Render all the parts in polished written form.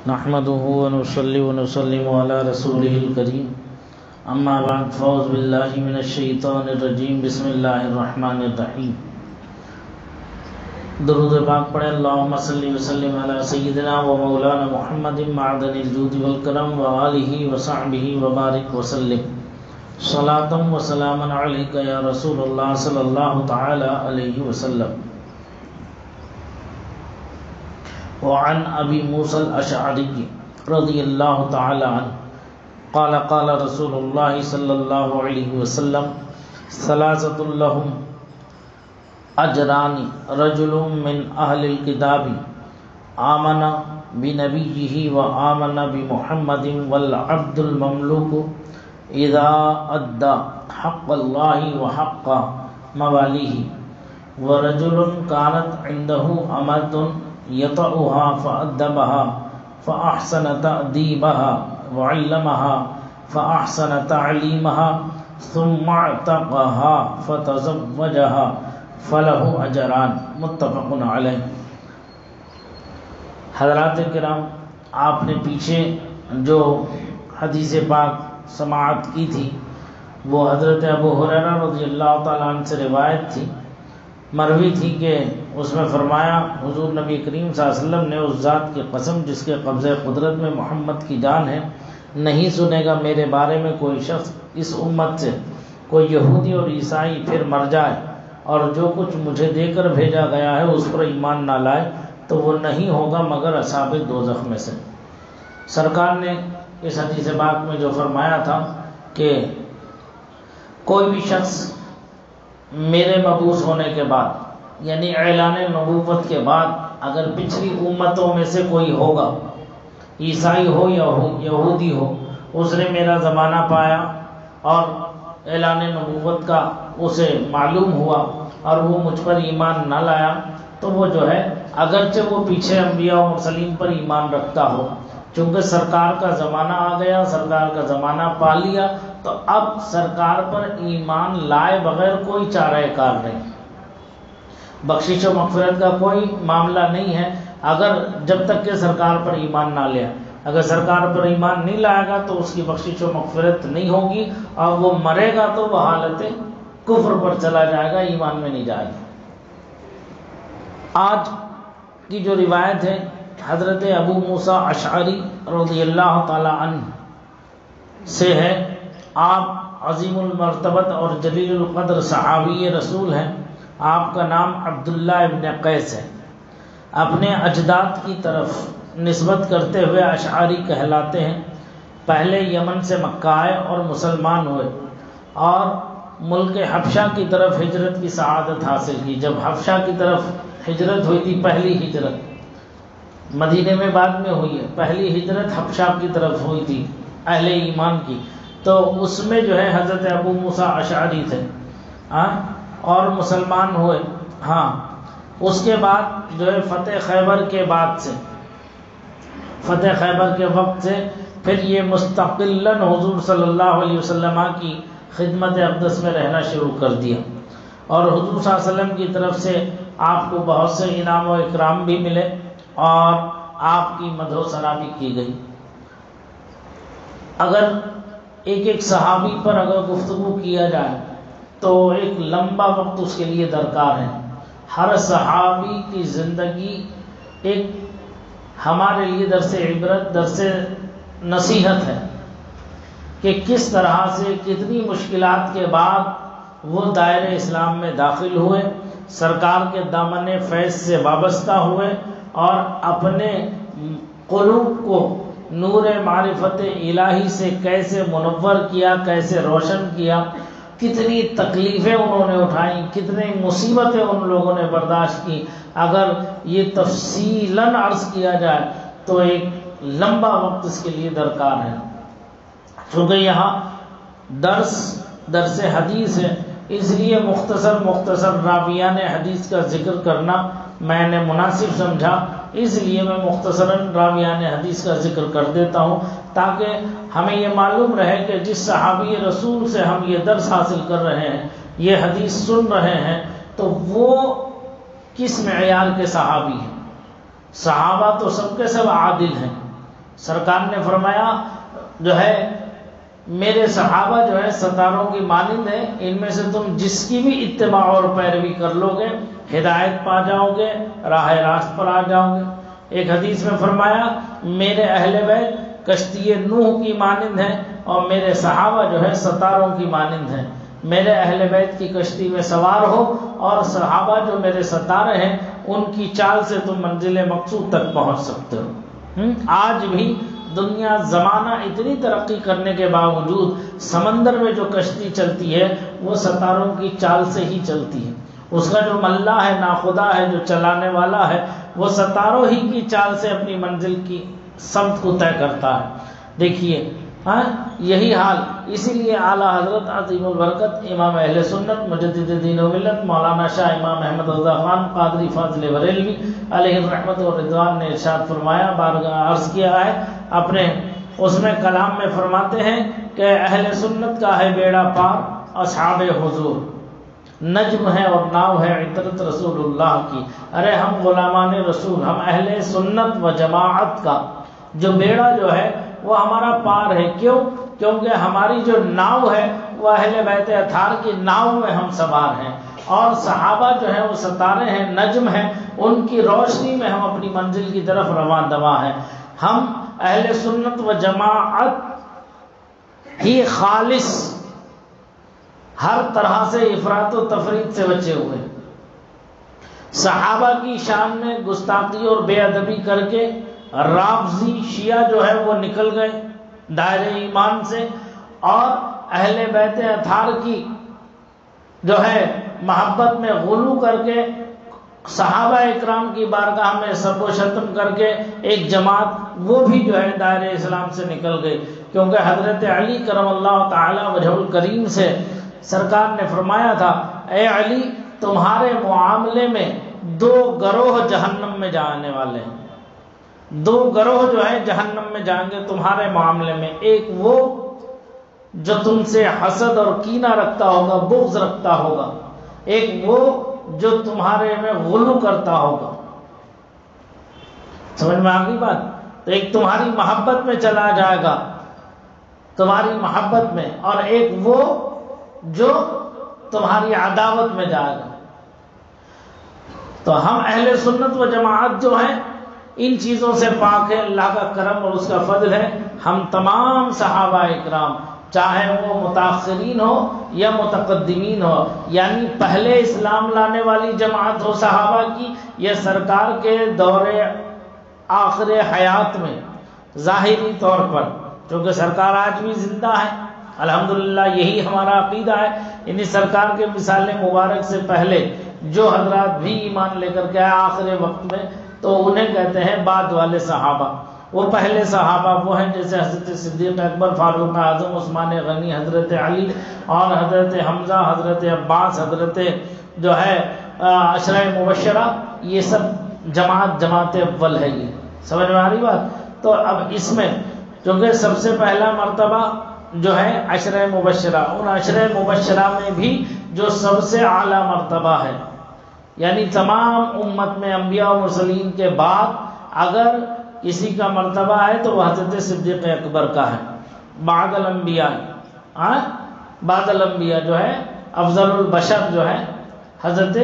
نحمده ونصلي ونسلم على رسوله الكريم اما بعد فاعوذ بالله من الشیطان الرجیم بسم اللہ الرحمن الرحیم۔ درود پاک پڑھیں۔ اللہم صلی وسلم علی سیدنا و مولانا محمد معدن الجود والکرم و آلہ و صحبہ وبارک وسلم صلاۃ و سلاما علیک یا رسول اللہ صلی اللہ تعالی علیہ وسلم۔ وعن ابی موسیٰ الاشعری رضی اللہ تعالی عنہ قال قال رسول اللہ صلی اللہ علیہ وسلم ثلاثۃ لہم اجران رجل من اہل الکتاب آمن بنبیہ و آمن بمحمد والعبد المملوک اذا ادى حق اللہ وحق موالیہ ورجل كانت عنده امۃ يطأها فأدبها فأحسن تأديبها وعلمها فأحسن تعليمها ثم اعتقها فتزوجها فله أجران متفق علیہ۔ حضرات کرام، آپ نے پیچھے جو حدیث پاک سماعت کی تھی وہ حضرت ابو ہریرہ رضی اللہ تعالیٰ عنہ سے روایت تھی، مروی تھی کہ اس میں فرمایا حضور نبی کریم صلی اللہ علیہ وسلم نے اس ذات کی قسم جس کے قبضہ قدرت میں محمد کی جان ہے، نہیں سنے گا میرے بارے میں کوئی شخص اس امت سے، کوئی یہودی اور عیسائی پھر مر جائے اور جو کچھ مجھے دے کر بھیجا گیا ہے اس پر ایمان نہ لائے تو وہ نہیں ہوگا مگر اصحاب دوزخ میں سے۔ سرکار نے اس حدیث پاک میں جو فرمایا تھا کہ کوئی بھی شخص میرے مبعوث ہونے کے بعد یعنی اعلان نبوت کے بعد اگر پچھلی امتوں میں سے کوئی ہوگا، عیسائی ہو یا یہودی ہو، اس نے میرا زمانہ پایا اور اعلان نبوت کا اسے معلوم ہوا اور وہ مجھ پر ایمان نہ لایا تو وہ جو ہے اگرچہ وہ پیچھے انبیاء و مرسلین پر ایمان رکھتا ہو، چونکہ سرکار کا زمانہ آ گیا، سرکار کا زمانہ پا لیا تو اب سرکار پر ایمان لائے بغیر کوئی چارہ کار نہیں، بخشش و مغفرت کا کوئی معاملہ نہیں ہے اگر جب تک کہ سرکار پر ایمان نہ لیا۔ اگر سرکار پر ایمان نہیں لائے گا تو اس کی بخشش و مغفرت نہیں ہوگی اور وہ مرے گا تو وہ حالت کفر پر چلا جائے گا، ایمان میں نہیں جائے گا۔ آج کی جو روایت ہے حضرت ابو موسیٰ اشعری رضی اللہ تعالی عنہ سے ہے۔ آپ عظیم المرتبت اور جلیل القدر صحابی رسول ہیں۔ آپ کا نام عبداللہ ابن قیس ہے۔ اپنے اجداد کی طرف نسبت کرتے ہوئے اشعری کہلاتے ہیں۔ پہلے یمن سے مکہ آئے اور مسلمان ہوئے اور ملک حبشہ کی طرف ہجرت کی سعادت حاصل کی۔ جب حبشہ کی طرف ہجرت ہوئی تھی، پہلی ہجرت مدینے میں بعد میں ہوئی ہے، پہلی ہجرت حبشہ کی طرف ہوئی تھی اہل ایمان کی، تو اس میں جو ہے حضرت ابو موسیٰ اشعری تھے اور مسلمان ہوئے۔ اس کے بعد جو ہے فتح خیبر کے بعد سے، فتح خیبر کے وقت سے پھر یہ مستقلاً حضور صلی اللہ علیہ وسلم کی خدمت اقدس میں رہنا شروع کر دیا اور حضور صلی اللہ علیہ وسلم کی طرف سے آپ کو بہت سے انعام و اکرام بھی ملے اور آپ کی مدح و ثنا بھی کی گئی۔ اگر ایک ایک صحابی پر اگر گفتگو کیا جائے تو ایک لمبا وقت اس کے لیے درکار ہے۔ ہر صحابی کی زندگی ایک ہمارے لیے درس عبرت، درس نصیحت ہے کہ کس طرح سے کتنی مشکلات کے بعد وہ دائرہ اسلام میں داخل ہوئے، سرکار کے دامن فیض سے وابستہ ہوئے اور اپنے قلوب کو نور معرفت الہی سے کیسے منور کیا، کیسے روشن کیا، کتنی تکلیفیں انہوں نے اٹھائیں، کتنی مصیبتیں ان لوگوں نے برداشت کی۔ اگر یہ تفصیلاً عرض کیا جائے تو ایک لمبا وقت اس کے لیے درکار ہے۔ چونکہ یہاں درس حدیث ہے، اس لیے مختصر راویان حدیث کا ذکر کرنا میں نے مناسب سمجھا، اس لیے میں مختصراً راویان حدیث کا ذکر کر دیتا ہوں تاکہ ہمیں یہ معلوم رہے کہ جس صحابی رسول سے ہم یہ درس حاصل کر رہے ہیں، یہ حدیث سن رہے ہیں، تو وہ کس معیار کے صحابی ہیں۔ صحابہ تو سب کے سب عادل ہیں، سرکار نے فرمایا جو ہے میرے صحابہ جو ہے ستاروں کی مانند ہیں، ان میں سے تم جس کی بھی اتباع اور پیروی کر لو گے ہدایت پا جاؤ گے، راہ راست پر آ جاؤ گے۔ ایک حدیث میں فرمایا میرے اہل بیت کشتی نوح کی مانند ہیں اور میرے صحابہ جو ہے ستاروں کی مانند ہیں۔ میرے اہل بیت کی کشتی میں سوار ہو اور صحابہ جو میرے ستارے ہیں ان کی چال سے تم منزل مقصود تک پہنچ سکتے ہو۔ آج بھی دنیا زمانہ اتنی ترقی کرنے کے باوجود سمندر میں جو کشتی چلتی ہے وہ ستاروں کی چال سے ہی چلتی ہے۔ اس کا جو ملا ہے، ناخدا ہے، جو چلانے والا ہے، وہ ستاروں ہی کی چال سے اپنی منزل کی سمت کو طے کرتا ہے۔ دیکھیے یہی حال، اسی لیے اعلیٰ حضرت عظیم البرکت امام اہل سنت مجدد دین و ملت مولانا شاہ امام احمد رضا خان قادری فاضل بریلوی علیہ الرحمت و رضوان نے ارشاد فرمایا، بارگاہ عرض کیا ہے اپنے اس میں کلام میں فرماتے ہیں کہ اہل سنت کا ہے بیڑا پار اصحاب حضور، نجم ہے اور ناؤ ہے عطرت رسول اللہ کی۔ ارے ہم غلامان رسول، ہم اہل سنت و جماعت کا جو بیڑا جو ہے وہ ہمارا پار ہے۔ کیوں؟ کیونکہ ہماری جو ناؤ ہے وہ اہل بیت اطہار کی ناؤ میں ہم سوار ہیں، اور صحابہ جو ہیں وہ ستارے ہیں، نجم ہیں، ان کی روشنی میں ہم اپنی منزل کی طرف رواں دواں ہیں۔ ہم اہل سنت و جماعت ہی خالص ہر طرح سے افراط و تفریط سے بچے ہوئے، صحابہ کی شان میں گستاخی اور بے ادبی کر کے رافضی شیعہ جو ہے وہ نکل گئے دائرہ ایمان سے، اور اہل بیت اطہار کی جو ہے محبت میں غلو کر کے صحابہ اکرام کی بارگاہ میں سب و شتم کر کے ایک جماعت وہ بھی جو ہے دائرہ اسلام سے نکل گئی۔ کیونکہ حضرت علی کرم اللہ تعالی وجہ الکریم سے سرکار نے فرمایا تھا، اے علی تمہارے معاملے میں دو گروہ جہنم میں جانے والے ہیں، دو گروہ جو ہے جہنم میں جائیں گے تمہارے معاملے میں، ایک وہ جو تم سے حسد اور کینہ رکھتا ہوگا، بغض رکھتا ہوگا، ایک وہ جو تمہارے میں غلو کرتا ہوگا۔ سمجھ میں آ گئی بات؟ تو ایک تمہاری محبت میں چلا جائے گا، تمہاری محبت میں، اور ایک وہ جو تمہاری عداوت میں جائے گا۔ تو ہم اہل سنت و جماعت جو ہیں ان چیزوں سے پاک ہے، اللہ کا کرم اور اس کا فضل ہے۔ ہم تمام صحابہ اکرام چاہے وہ متاخرین ہو یا متقدمین ہو، یعنی پہلے اسلام لانے والی جماعت ہو صحابہ کی، یا سرکار کے دور آخر حیات میں ظاہری طور پر، کیونکہ سرکار آج بھی زندہ ہے الحمدللہ، یہی ہمارا عقیدہ ہے۔ یعنی سرکار کے مثال مبارک سے پہلے جو حضرات بھی ایمان لے کر کے آئے آخر وقت میں، تو انہیں کہتے ہیں بعد والے صحابہ۔ وہ پہلے صحابہ وہ ہیں جیسے حضرت صدیق اکبر، فاروق اعظم، عثمان غنی، حضرت علی اور حضرت حمزہ، حضرت عباس، حضرت جو ہے عشرہ مبشرہ، یہ سب جماعت اول ہے۔ یہ سمجھ میں آ رہی بات؟ تو اب اس میں چونکہ سب سے پہلا مرتبہ جو ہے عشرہ مبشرہ، ان عشرہ مبشرہ میں بھی جو سب سے اعلیٰ مرتبہ ہے، یعنی تمام امت میں انبیاء و مرسلین کے بعد اگر کسی کا مرتبہ ہے تو وہ حضرت صدیق اکبر کا ہے۔ بعد الانبیاء، بعد الانبیاء جو ہے افضل البشر جو ہے حضرت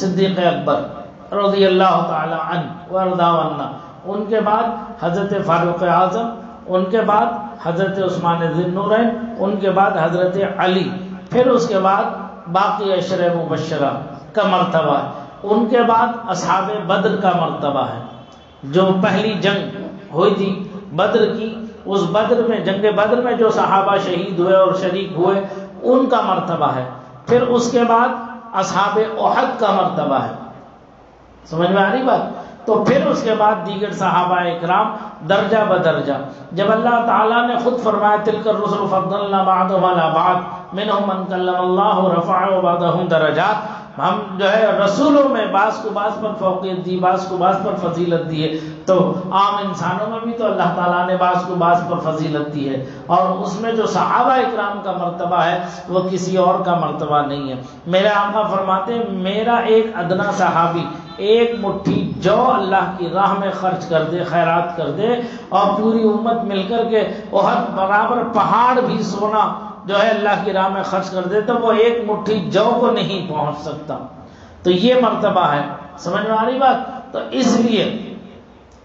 صدیق اکبر رضی اللہ تعالی عنہ وارضا عنا، ان کے بعد حضرت فاروق اعظم، ان کے بعد حضرت عثمان ذی النورین، ان کے بعد حضرت علی، پھر اس کے بعد باقی عشرہ مبشرہ کا مرتبہ ہے۔ ان کے بعد اصحاب بدر کا مرتبہ ہے، جو پہلی جنگ ہوئی تھی بدر کی، اس بدر میں، جنگ بدر میں جو صحابہ شہید ہوئے اور شریک ہوئے ان کا مرتبہ ہے۔ پھر اس کے بعد اصحاب احد کا مرتبہ ہے۔ سمجھ میں آ رہی بات؟ تو پھر اس کے بعد دیگر صحابہ اکرام درجہ بدرجہ۔ جب اللہ تعالیٰ نے خود فرمایا تلک الرسل فضلنا بعضهم علی بعض منهم من کلم اللہ ورفع بعضهم درجات، ہم جو ہے رسولوں میں بعض کو بعض پر فوقیت دی، بعض کو بعض پر فضیلت دی ہے، تو عام انسانوں میں بھی تو اللہ تعالیٰ نے بعض کو بعض پر فضیلت دی ہے، اور اس میں جو صحابہ اکرام کا مرتبہ ہے وہ کسی اور کا مرتبہ نہیں ہے۔ میرے آقا فرماتے ہیں میرا ایک ادنا صحابی ایک مٹھی جو اللہ کی راہ میں خرچ کر دے، خیرات کر دے، اور پوری امت مل کر کے احد برابر پہاڑ بھی سونا جو ہے اللہ کی راہ میں خرچ کر دے، تو وہ ایک مٹھی جو کو نہیں پہنچ سکتا۔ تو یہ مرتبہ ہے، سمجھ میں آ رہی بات؟ تو اس لیے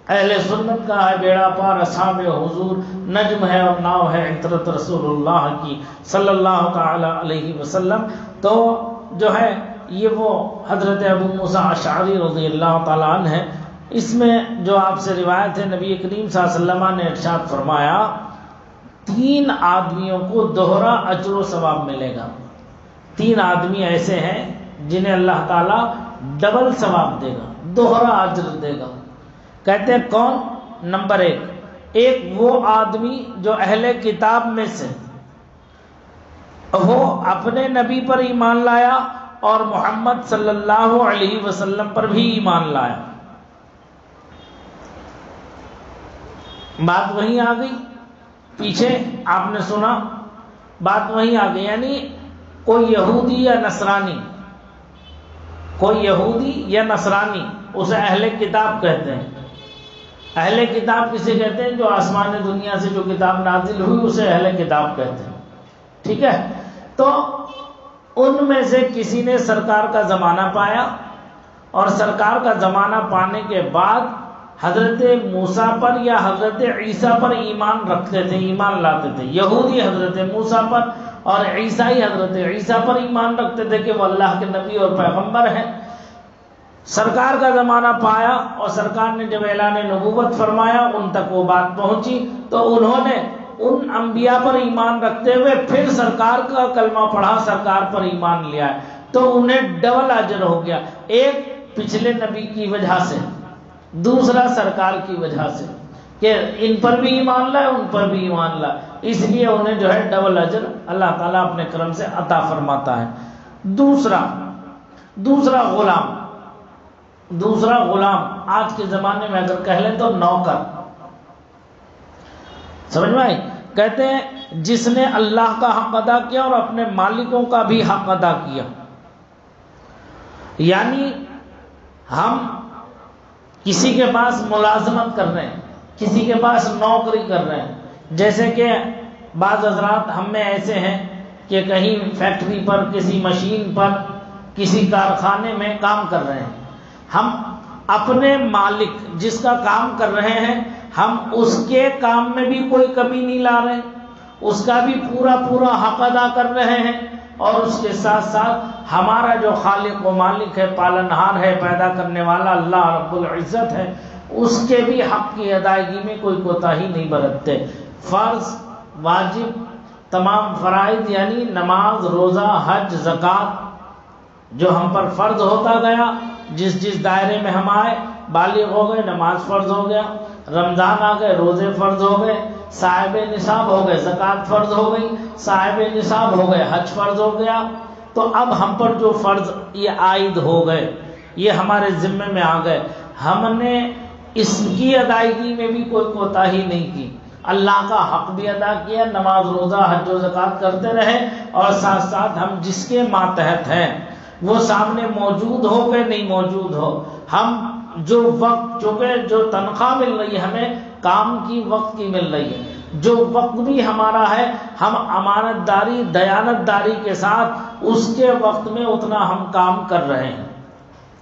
اہل سنت کا ہے بیڑا پار اصحاب حضور، نجم ہے اور ناؤ ہے عطرت رسول اللہ کی صلی اللہ تعالی علیہ وسلم۔ تو جو ہے یہ وہ حضرت ابو موسیٰ اشعری رضی اللہ تعالیٰ عنہ ہے۔ اس میں جو آپ سے روایت ہے، نبی کریم صلی اللہ علیہ وسلم نے ارشاد فرمایا 3 آدمیوں کو دوہرا اجر و ثواب ملے گا۔ 3 آدمی ایسے ہیں جنہیں اللہ تعالیٰ ڈبل ثواب دے گا، دوہرا اجر دے گا۔ کہتے ہیں کون؟ نمبر 1، ایک وہ آدمی جو اہل کتاب میں سے وہ اپنے نبی پر ایمان لایا اور محمد صلی اللہ علیہ وسلم پر بھی ایمان لایا۔ بات وہیں آ گئی، پیچھے آپ نے سنا بات وہیں آ گئی، یعنی کوئی یہودی یا نصرانی، کوئی یہودی یا نصرانی اسے اہل کتاب کہتے ہیں۔ اہل کتاب کسے کہتے ہیں؟ جو آسمان دنیا سے جو کتاب نازل ہوئی اسے اہل کتاب کہتے ہیں، ٹھیک ہے؟ تو ان میں سے کسی نے سرکار کا زمانہ پایا، اور سرکار کا زمانہ پانے کے بعد حضرت موسیٰ پر یا حضرت عیسیٰ پر ایمان رکھتے تھے، ایمان لاتے تھے۔ یہودی حضرت موسیٰ پر اور عیسائی حضرت عیسیٰ پر ایمان رکھتے تھے کہ وہ اللہ کے نبی اور پیغمبر ہیں۔ سرکار کا زمانہ پایا اور سرکار نے جب اعلان نبوت فرمایا، ان تک وہ بات پہنچی، تو انہوں نے ان انبیاء پر ایمان رکھتے ہوئے پھر سرکار کا کلمہ پڑھا، سرکار پر ایمان لیا ہے، تو انہیں ڈبل اجر ہو گیا، ایک پچھلے نبی کی وجہ سے، دوسرا سرکار کی وجہ سے، کہ ان پر بھی ایمان لائے، ان پر بھی ایمان لائے، اس لیے انہیں جو ہے ڈبل اجر اللہ تعالیٰ اپنے کرم سے عطا فرماتا ہے۔ دوسرا غلام آج کے زمانے میں اگر کہہ لیں تو نوکر، سمجھ میں آئی؟ کہتے ہیں جس نے اللہ کا حق ادا کیا اور اپنے مالکوں کا بھی حق ادا کیا۔ یعنی ہم کسی کے پاس ملازمت کر رہے ہیں، کسی کے پاس نوکری کر رہے ہیں، جیسے کہ بعض حضرات ہم میں ایسے ہیں کہ کہیں فیکٹری پر، کسی مشین پر، کسی کارخانے میں کام کر رہے ہیں، ہم اپنے مالک جس کا کام کر رہے ہیں، ہم اس کے کام میں بھی کوئی کمی نہیں لا رہے، اس کا بھی پورا حق ادا کر رہے ہیں، اور اس کے ساتھ ساتھ ہمارا جو خالق و مالک ہے، پالنہار ہے، پیدا کرنے والا اللہ رب العزت ہے، اس کے بھی حق کی ادائیگی میں کوئی کوتاہی نہیں برتتے۔ فرض، واجب، تمام فرائض یعنی نماز، روزہ، حج، زکوٰۃ جو ہم پر فرض ہوتا گیا، جس دائرے میں ہم آئے، بالغ ہو گئے، نماز فرض ہو گیا، رمضان آ گئے، روزے فرض ہو گئے، صاحب نصاب ہو گئے، زکوٰۃ فرض ہو گئی، صاحب نصاب ہو گئے، حج فرض ہو گیا۔ تو اب ہم پر جو فرض یہ عائد ہو گئے، یہ ہمارے ذمے میں آ گئے، ہم نے اس کی ادائیگی میں بھی کوئی کوتاہی نہیں کی، اللہ کا حق بھی ادا کیا، نماز، روزہ، حج و زکوٰۃ کرتے رہے، اور ساتھ ساتھ ہم جس کے ماتحت ہیں وہ سامنے موجود ہو کہ نہیں موجود ہو، ہم جو وقت، چونکہ جو تنخواہ مل رہی ہے ہمیں کام کی، وقت کی مل رہی ہے، جو وقت بھی ہمارا ہے، ہم امانت داری، دیانت داری کے ساتھ اس کے وقت میں اتنا ہم کام کر رہے ہیں،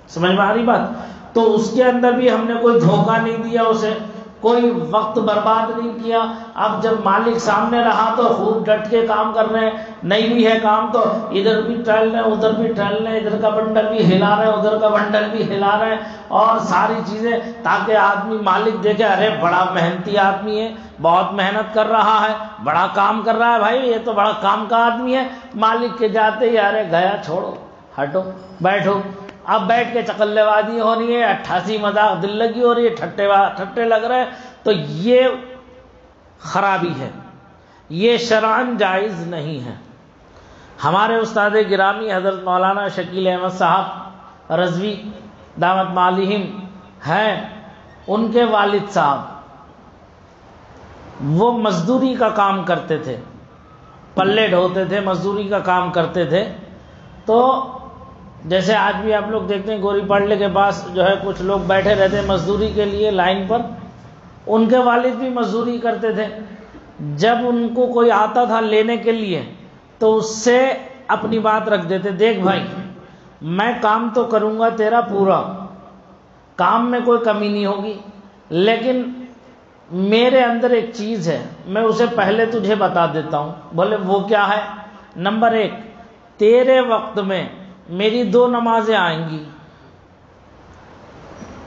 سمجھ میں آ رہی بات؟ تو اس کے اندر بھی ہم نے کوئی دھوکہ نہیں دیا اسے، کوئی وقت برباد نہیں کیا۔ اب جب مالک سامنے رہا تو خوب ڈٹ کے کام کر رہے ہیں، نہیں بھی ہے کام تو ادھر بھی ٹہل رہے ہیں، ادھر بھی ٹہل رہے ہیں، ادھر کا بنڈل بھی ہلا رہے ہیں، ادھر کا بنڈل بھی ہلا رہے ہیں، اور ساری چیزیں، تاکہ آدمی مالک دیکھے ارے بڑا محنتی آدمی ہے، بہت محنت کر رہا ہے، بڑا کام کر رہا ہے، بھائی یہ تو بڑا کام کا آدمی ہے۔ مالک کے جاتے ہی ارے گیا، چھوڑو، ہٹو، بیٹھو، اب بیٹھ کے چقلے بازی ہو رہی ہے، 88 مذاق دل لگی ہو رہی ہے، ٹھٹے لگ رہے ہیں، تو یہ خرابی ہے، یہ شرعاً جائز نہیں ہے۔ ہمارے استاد گرامی حضرت مولانا شکیل احمد صاحب رضوی دامت معالیہم ہیں، ان کے والد صاحب وہ مزدوری کا کام کرتے تھے، پلے ڈھوتے تھے، مزدوری کا کام کرتے تھے، تو جیسے آج بھی آپ لوگ دیکھتے ہیں گوری پاٹلے کے پاس جو ہے کچھ لوگ بیٹھے رہتے ہیں مزدوری کے لیے لائن پر. ان کے والد بھی مزدوری کرتے تھے. جب ان کو کوئی آتا تھا لینے کے لیے تو اس سے اپنی بات رکھ دیتے, دیکھ بھائی میں کام تو کروں گا تیرا پورا, کام میں کوئی کمی نہیں ہوگی, لیکن میرے اندر ایک چیز ہے میں اسے پہلے تجھے بتا دیتا ہوں. بولے وہ کیا ہے؟ نمبر 1, تیرے وقت میں میری 2 نمازیں آئیں گی.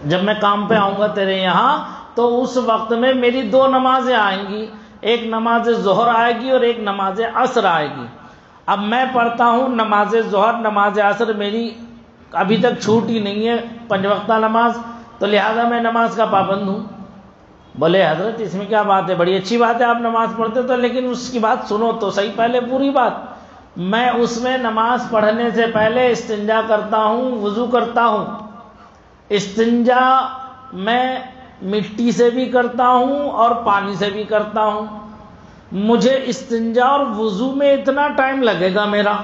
جب میں کام پہ آؤں گا تیرے یہاں تو اس وقت میں میری 2 نمازیں آئیں گی, ایک نماز ظہر آئے گی اور ایک نماز عصر آئے گی. اب میں پڑھتا ہوں نماز ظہر نماز عصر میری ابھی تک چھوٹی نہیں ہے 5 وقتہ نماز, تو لہذا میں نماز کا پابند ہوں. بولے حضرت اس میں کیا بات ہے, بڑی اچھی بات ہے آپ نماز پڑھتے تو, لیکن اس کی بات سنو تو صحیح پہلے پوری بات. میں اس میں نماز پڑھنے سے پہلے استنجا کرتا ہوں, وضو کرتا ہوں. استنجا میں مٹی سے بھی کرتا ہوں اور پانی سے بھی کرتا ہوں. مجھے استنجا اور وضو میں اتنا ٹائم لگے گا میرا,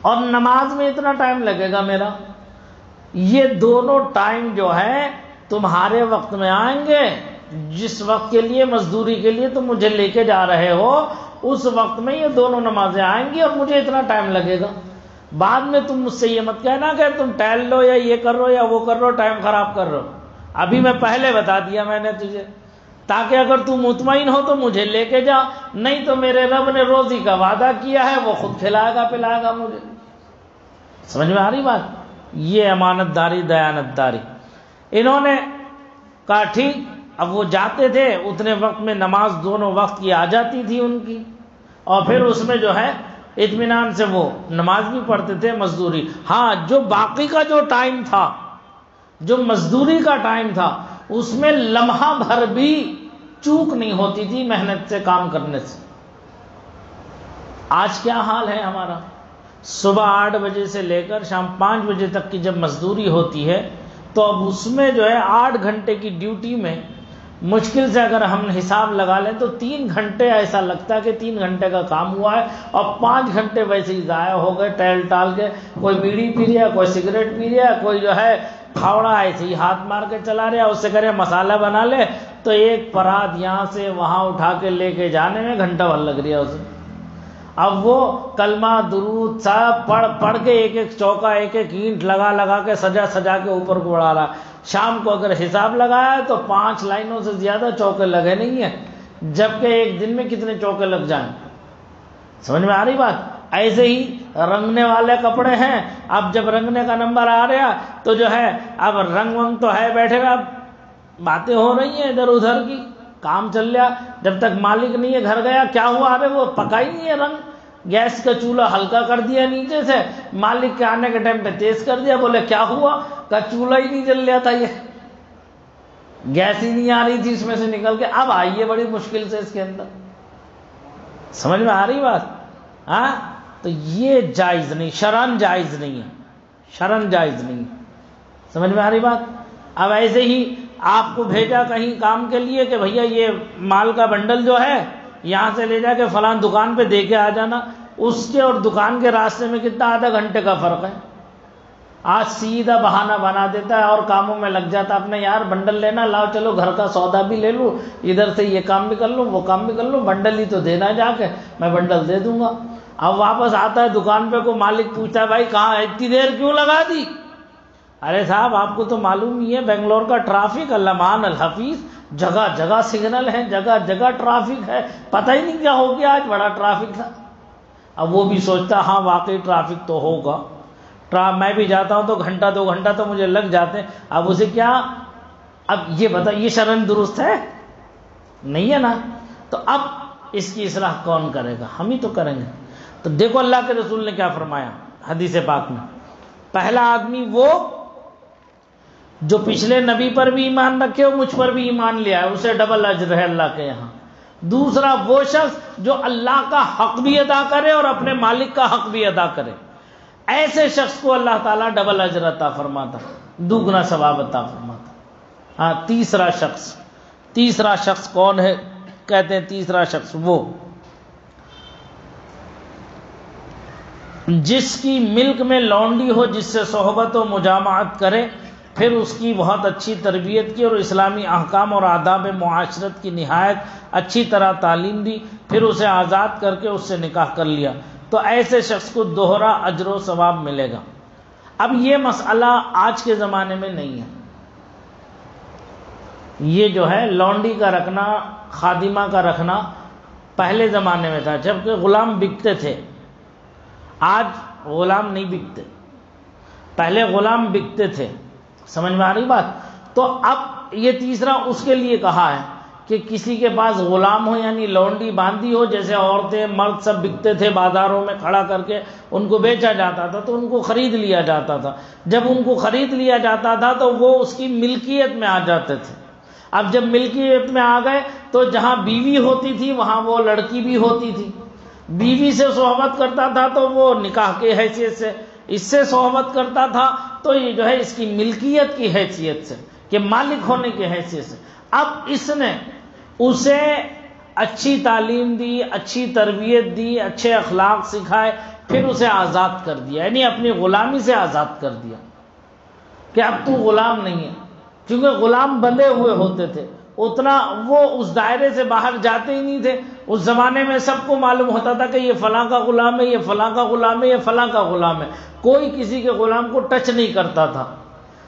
اور نماز میں اتنا ٹائم لگے گا میرا. یہ دونوں ٹائم جو ہے تمہارے وقت میں آئیں گے. جس وقت کے لیے مزدوری کے لیے تم مجھے لے کے جا رہے ہو اس وقت میں یہ دونوں نمازیں آئیں گی اور مجھے اتنا ٹائم لگے گا. بعد میں تم مجھ سے یہ مت کہنا کہ تم ٹہل لو یا یہ کر رہو یا وہ کر رہو, ٹائم خراب کر رہو. ابھی میں پہلے بتا دیا میں نے تجھے, تاکہ اگر تو مطمئن ہو تو مجھے لے کے جا, نہیں تو میرے رب نے روزی کا وعدہ کیا ہے وہ خود کھلائے گا پلائے گا مجھے. سمجھ میں آ رہی بات؟ یہ امانت داری دیانت داری. انہوں نے کہا ٹھیک. اب وہ جاتے تھے اتنے وقت میں نماز دونوں وقت کی آ جاتی تھی ان کی, اور پھر اس میں جو ہے اطمینان سے وہ نماز بھی پڑھتے تھے مزدوری. ہاں جو باقی کا جو ٹائم تھا, جو مزدوری کا ٹائم تھا, اس میں لمحہ بھر بھی چوک نہیں ہوتی تھی محنت سے کام کرنے سے. آج کیا حال ہے ہمارا؟ صبح 8 بجے سے لے کر شام 5 بجے تک کی جب مزدوری ہوتی ہے تو اب اس میں جو ہے 8 گھنٹے کی ڈیوٹی میں مشکل سے اگر ہم حساب لگا لیں تو 3 گھنٹے ایسا لگتا ہے کہ 3 گھنٹے کا کام ہوا ہے, اور 5 گھنٹے ویسے ہی ضائع ہو گئے ٹہل ٹال کے. کوئی بیڑی پی رہا, کوئی سگریٹ پی رہا, کوئی جو ہے کھاوڑا ایسے ہی ہاتھ مار کے چلا رہا, اس سے کرے مسالہ بنا لے تو ایک پرات یہاں سے وہاں اٹھا کے لے کے جانے میں گھنٹہ بھر لگ رہا ہے اسے. اب وہ کلمہ درود سب پڑھ کے ایک ایک چوکا ایک ایک اینٹ لگا کے سجا کے اوپر کو اڑا رہا. شام کو اگر حساب لگایا تو 5 لائنوں سے زیادہ چوکے لگے نہیں ہیں, جبکہ ایک دن میں کتنے چوکے لگ جائیں. سمجھ میں آ رہی بات؟ ایسے ہی رنگنے والے کپڑے ہیں, اب جب رنگنے کا نمبر آ رہا تو جو ہے اب رنگ ونگ تو ہے بیٹھے گا, باتیں ہو رہی ہیں ادھر ادھر کی, کام چل رہا. جب تک مالک نہیں ہے گھر گیا کیا ہوا, ارے وہ پکا ہی نہیں ہے رنگ, گیس کا چولہا ہلکا کر دیا نیچے سے, مالک کے آنے کے ٹائم پہ تیز کر دیا. بولے کیا ہوا؟ کہ چولہا ہی نہیں جل رہا تھا, یہ گیس ہی نہیں آ رہی تھی اس میں سے نکل کے, اب آئی ہے بڑی مشکل سے اس کے اندر. سمجھ میں آ رہی بات؟ ہاں, تو یہ جائز نہیں, شرعن جائز نہیں ہے, شرعن جائز نہیں. سمجھ میں آ رہی بات؟ اب ایسے ہی آپ کو بھیجا کہیں کام کے لیے کہ بھیا یہ مال کا بنڈل جو ہے یہاں سے لے جا کے فلاں دکان پہ دے کے آ جانا, اس کے اور دکان کے راستے میں کتنا آدھا گھنٹے کا فرق ہے. آج سیدھا بہانہ بنا دیتا ہے اور کاموں میں لگ جاتا اپنے, یار بنڈل لینا, لاؤ چلو گھر کا سودا بھی لے لوں, ادھر سے یہ کام بھی کر لوں وہ کام بھی کر لوں, بنڈل ہی تو دینا جا کے, میں بنڈل دے دوں گا. اب واپس آتا ہے دکان پہ, کو مالک پوچھتا ہے بھائی کہاں اتنی دیر کیوں لگا دی؟ ارے صاحب آپ کو تو معلوم ہی ہے بنگلور کا ٹرافک اللمان الحفیظ, جگہ جگہ سگنل ہے, جگہ جگہ ٹرافک ہے, پتہ ہی نہیں کیا ہو گیا, آج بڑا ٹرافک تھا. اب وہ بھی سوچتا ہاں واقعی ٹرافک تو ہوگا, میں بھی جاتا ہوں تو گھنٹہ 2 گھنٹہ تو مجھے لگ جاتے ہیں. اب اسے کیا, اب یہ بتا یہ شرعن درست ہے؟ نہیں ہے نا. تو اب اس کی اصلاح کون کرے گا؟ ہم ہی تو کریں گے. تو دیکھو اللہ کے رسول نے کیا فرمایا حدیث پاک میں, پہلا آدمی وہ جو پچھلے نبی پر بھی ایمان رکھے اور مجھ پر بھی ایمان لیا ہے, اسے ڈبل اجر ہے اللہ کے یہاں. دوسرا وہ شخص جو اللہ کا حق بھی ادا کرے اور اپنے مالک کا حق بھی ادا کرے, ایسے شخص کو اللہ تعالیٰ ڈبل اجر عطا فرماتا, دوگنا ثواب عطا فرماتا. ہاں تیسرا شخص کون ہے؟ کہتے ہیں تیسرا شخص وہ جس کی ملک میں لونڈی ہو، جس سے صحبت و مجامعت کرے، پھر اس کی بہت اچھی تربیت کی اور اسلامی احکام اور آداب معاشرت کی نہایت اچھی طرح تعلیم دی، پھر اسے آزاد کر کے اس سے نکاح کر لیا، تو ایسے شخص کو دوہرا اجر و ثواب ملے گا۔ اب یہ مسئلہ آج کے زمانے میں نہیں ہے۔ یہ جو ہے لونڈی کا رکھنا، خادمہ کا رکھنا پہلے زمانے میں تھا، جبکہ غلام بکتے تھے۔ آج غلام نہیں بکتے، پہلے غلام بکتے تھے۔ سمجھ میں آ رہی بات؟ تو اب یہ تیسرا اس کے لیے کہا ہے کہ کسی کے پاس غلام ہو، یعنی لونڈی باندھی ہو، جیسے عورتیں مرد سب بکتے تھے، بازاروں میں کھڑا کر کے ان کو بیچا جاتا تھا، تو ان کو خرید لیا جاتا تھا۔ جب ان کو خرید لیا جاتا تھا تو وہ اس کی ملکیت میں آ جاتے تھے۔ اب جب ملکیت میں آ گئے تو جہاں بیوی ہوتی تھی وہاں وہ لڑکی بھی ہوتی تھی۔ بیوی سے صحبت کرتا تھا تو وہ نکاح کی حیثیت سے، اس سے صحبت کرتا تھا تو یہ جو ہے اس کی ملکیت کی حیثیت سے، کہ مالک ہونے کی حیثیت سے۔ اب اس نے اسے اچھی تعلیم دی، اچھی تربیت دی، اچھے اخلاق سکھائے، پھر اسے آزاد کر دیا، یعنی اپنی غلامی سے آزاد کر دیا کہ اب تو غلام نہیں ہے۔ کیونکہ غلام بندھے ہوئے ہوتے تھے، اتنا وہ اس دائرے سے باہر جاتے ہی نہیں تھے۔ اس زمانے میں سب کو معلوم ہوتا تھا کہ یہ فلاں کا غلام ہے، یہ فلاں کا غلام ہے، یہ فلاں کا غلام ہے۔ کوئی کسی کے غلام کو ٹچ نہیں کرتا تھا،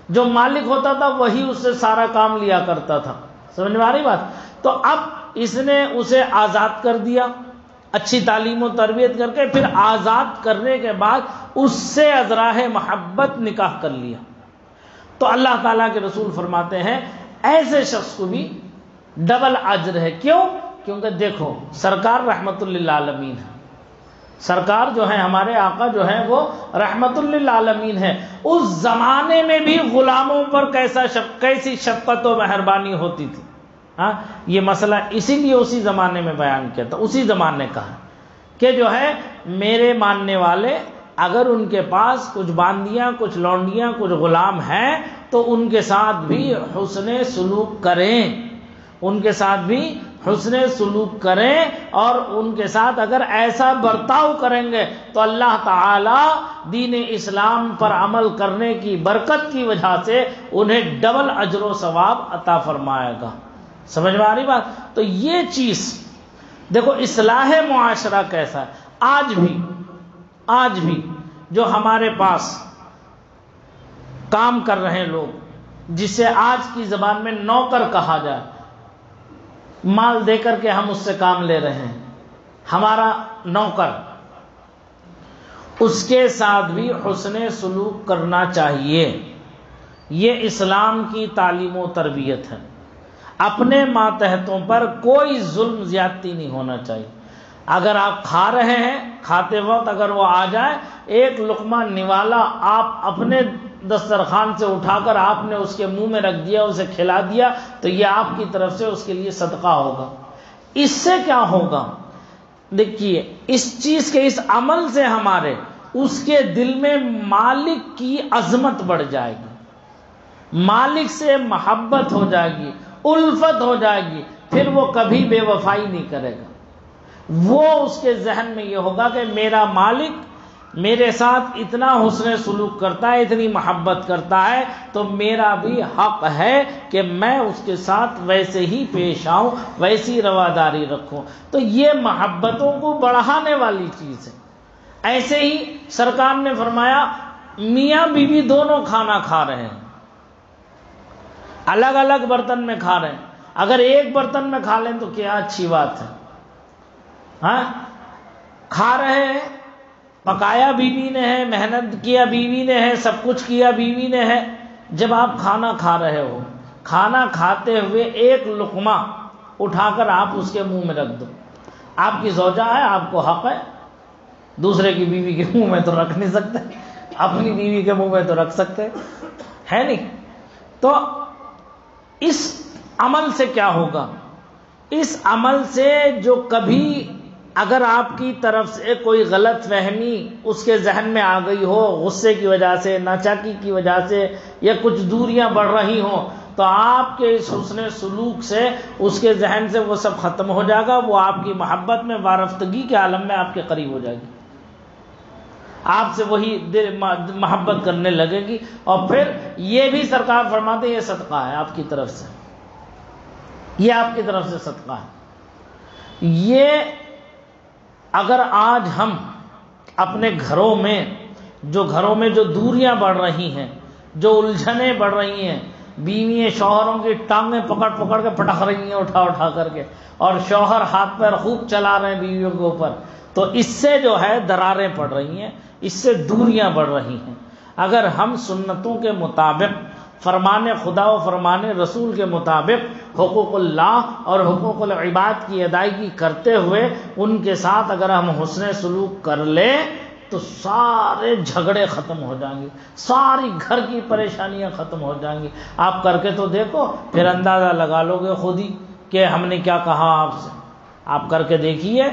جو مالک ہوتا تھا وہی اس سے سارا کام لیا کرتا تھا۔ سمجھ میں آ رہی بات؟ تو اب اس نے اسے آزاد کر دیا، اچھی تعلیم و تربیت کر کے، پھر آزاد کرنے کے بعد اس سے ازراہ محبت نکاح کر لیا۔ تو اللہ تعالیٰ کے رسول فرماتے ہیں ایسے شخص کو بھی ڈبل اجر ہے۔ کیوں؟ کیونکہ دیکھو سرکار رحمت للعالمین ہے، سرکار جو ہے ہمارے آقا جو ہے وہ رحمت للعالمین ہے۔ اس زمانے میں بھی غلاموں پر کیسی شفقت و مہربانی ہوتی تھی۔ ہاں، یہ مسئلہ اسی لیے اسی زمانے میں بیان کیا تھا، اسی زمانے کا ہے کہ جو ہے میرے ماننے والے اگر ان کے پاس کچھ باندیاں، کچھ لونڈیاں، کچھ غلام ہیں تو ان کے ساتھ بھی حسن سلوک کریں، ان کے ساتھ بھی حسن سلوک کریں، اور ان کے ساتھ اگر ایسا برتاؤ کریں گے تو اللہ تعالی دین اسلام پر عمل کرنے کی برکت کی وجہ سے انہیں ڈبل اجر و ثواب عطا فرمائے گا۔ سمجھ میں آ رہی بات؟ تو یہ چیز دیکھو اصلاح معاشرہ کیسا ہے۔ آج بھی جو ہمارے پاس کام کر رہے لوگ، جسے آج کی زبان میں نوکر کہا جائے، مال دے کر کے ہم اس سے کام لے رہے ہیں، ہمارا نوکر، اس کے ساتھ بھی حسن سلوک کرنا چاہیے۔ یہ اسلام کی تعلیم و تربیت ہے۔ اپنے ماتحتوں پر کوئی ظلم زیادتی نہیں ہونا چاہیے۔ اگر آپ کھا رہے ہیں، کھاتے وقت اگر وہ آ جائے، ایک لقمہ نوالا آپ اپنے دسترخوان سے اٹھا کر آپ نے اس کے منہ میں رکھ دیا، اسے کھلا دیا، تو یہ آپ کی طرف سے اس کے لیے صدقہ ہوگا۔ اس سے کیا ہوگا؟ دیکھیے اس چیز کے، اس عمل سے ہمارے اس کے دل میں مالک کی عظمت بڑھ جائے گی، مالک سے محبت ہو جائے گی، الفت ہو جائے گی، پھر وہ کبھی بے وفائی نہیں کرے گا۔ وہ اس کے ذہن میں یہ ہوگا کہ میرا مالک میرے ساتھ اتنا حسن سلوک کرتا ہے، اتنی محبت کرتا ہے، تو میرا بھی حق ہے کہ میں اس کے ساتھ ویسے ہی پیش آؤں، ویسی رواداری رکھوں۔ تو یہ محبتوں کو بڑھانے والی چیز ہے۔ ایسے ہی سرکار نے فرمایا میاں بیوی دونوں کھانا کھا رہے ہیں، الگ الگ برتن میں کھا رہے ہیں، اگر ایک برتن میں کھا لیں تو کیا اچھی بات ہے۔ ہاں، کھا رہے ہیں، پکایا بیوی نے ہے، محنت کیا بیوی نے ہے، سب کچھ کیا بیوی نے ہے۔ جب آپ کھانا کھا رہے ہو، کھانا کھاتے ہوئے ایک لقمہ اٹھا کر آپ اس کے منہ میں رکھ دو، آپ کی زوجہ ہے، آپ کو حق ہے، دوسرے کی بیوی کے منہ میں تو رکھ نہیں سکتے، اپنی بیوی کے منہ میں تو رکھ سکتے ہے نہیں۔ تو اس عمل سے کیا ہوگا؟ اس عمل سے جو کبھی اگر آپ کی طرف سے کوئی غلط فہمی اس کے ذہن میں آ گئی ہو، غصے کی وجہ سے، ناچاکی کی وجہ سے، یا کچھ دوریاں بڑھ رہی ہوں، تو آپ کے اس حسن سلوک سے اس کے ذہن سے وہ سب ختم ہو جائے گا، وہ آپ کی محبت میں وارفتگی کے عالم میں آپ کے قریب ہو جائے گی۔ آپ سے وہی محبت کرنے لگے گی. اور پھر یہ بھی سرکار فرماتے ہیں یہ صدقہ ہے آپ کی طرف سے، یہ آپ کی طرف سے صدقہ ہے. یہ اگر آج ہم اپنے گھروں میں جو دوریاں بڑھ رہی ہیں، جو الجھنیں بڑھ رہی ہیں، بیوییں شوہروں کی ٹانگیں پکڑ پکڑ کے پٹک رہی ہیں اٹھا اٹھا کر کے، اور شوہر ہاتھ پیر خوب چلا رہے ہیں بیویوں کے اوپر، تو اس سے جو ہے دراریں پڑ رہی ہیں، اس سے دوریاں بڑھ رہی ہیں. اگر ہم سنتوں کے مطابق، فرمان خدا و فرمان رسول کے مطابق حقوق اللہ اور حقوق العباد کی ادائیگی کرتے ہوئے ان کے ساتھ اگر ہم حسن سلوک کر لیں تو سارے جھگڑے ختم ہو جائیں گے، ساری گھر کی پریشانیاں ختم ہو جائیں گی. آپ کر کے تو دیکھو، پھر اندازہ لگا لو گے خود ہی کہ ہم نے کیا کہا آپ سے. آپ کر کے دیکھیے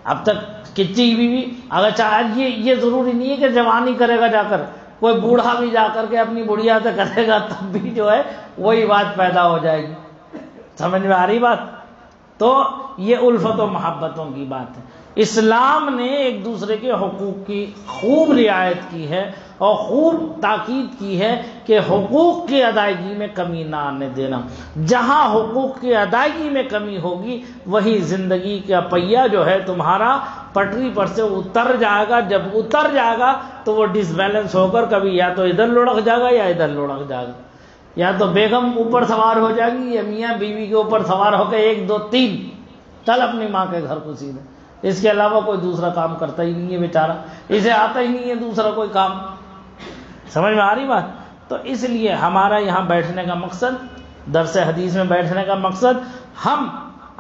اب تک کتنی بیوی، اگر چاہے یہ ضروری نہیں ہے کہ جوان ہی کرے گا، جا کر کوئی بوڑھا بھی جا کر کے اپنی بڑھیا سے کرے گا تب بھی جو ہے وہی بات پیدا ہو جائے گی. سمجھ میں آ رہی بات؟ تو یہ الفت و محبتوں کی بات ہے. اسلام نے ایک دوسرے کے حقوق کی خوب رعایت کی ہے اور خوب تاکید کی ہے کہ حقوق کی ادائیگی میں کمی نہ آنے دینا. جہاں حقوق کی ادائیگی میں کمی ہوگی وہی زندگی کا پہیہ جو ہے تمہارا پٹری پر سے اتر جائے گا. جب اتر جائے گا تو وہ ڈس بیلنس ہو کر کبھی یا تو ادھر لڑک جائے گا یا ادھر لڑک جائے گا، یا تو بیگم اوپر سوار ہو جائے گی یا میاں بیوی کے اوپر سوار ہو کے 1 2 3 چل اپنی ماں کے گھر کو سیدھے. اس کے علاوہ کوئی دوسرا کام کرتا ہی نہیں ہے بیچارہ، اسے آتا ہی نہیں ہے دوسرا کوئی کام. سمجھ میں آ رہی بات؟ تو اس لیے ہمارا یہاں بیٹھنے کا مقصد، درس حدیث میں بیٹھنے کا مقصد، ہم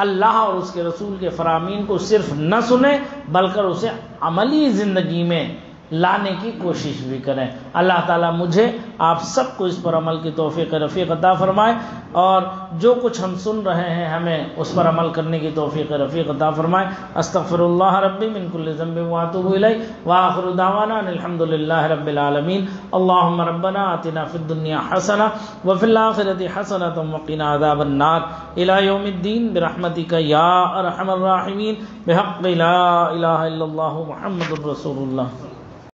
اللہ اور اس کے رسول کے فرامین کو صرف نہ سنیں بلکہ اسے عملی زندگی میں لانے کی کوشش بھی کریں. اللہ تعالیٰ مجھے آپ سب کو اس پر عمل کی توفیق رفیق عطا فرمائے، اور جو کچھ ہم سن رہے ہیں ہمیں اس پر عمل کرنے کی توفیق رفیق عطا فرمائے. استغفر اللہ ربی من کل ذنب واتوب الیہ، وآخر دعوانا ان الحمد للہ رب العالمین. اللہم ربنا آتنا فی الدنیا حسنہ وفی الآخرۃ حسنۃ وقنا عذاب النار. الی یوم الدین برحمتک یا ارحم الراحمین، بحق لا الہ الا اللہ محمد رسول اللہ.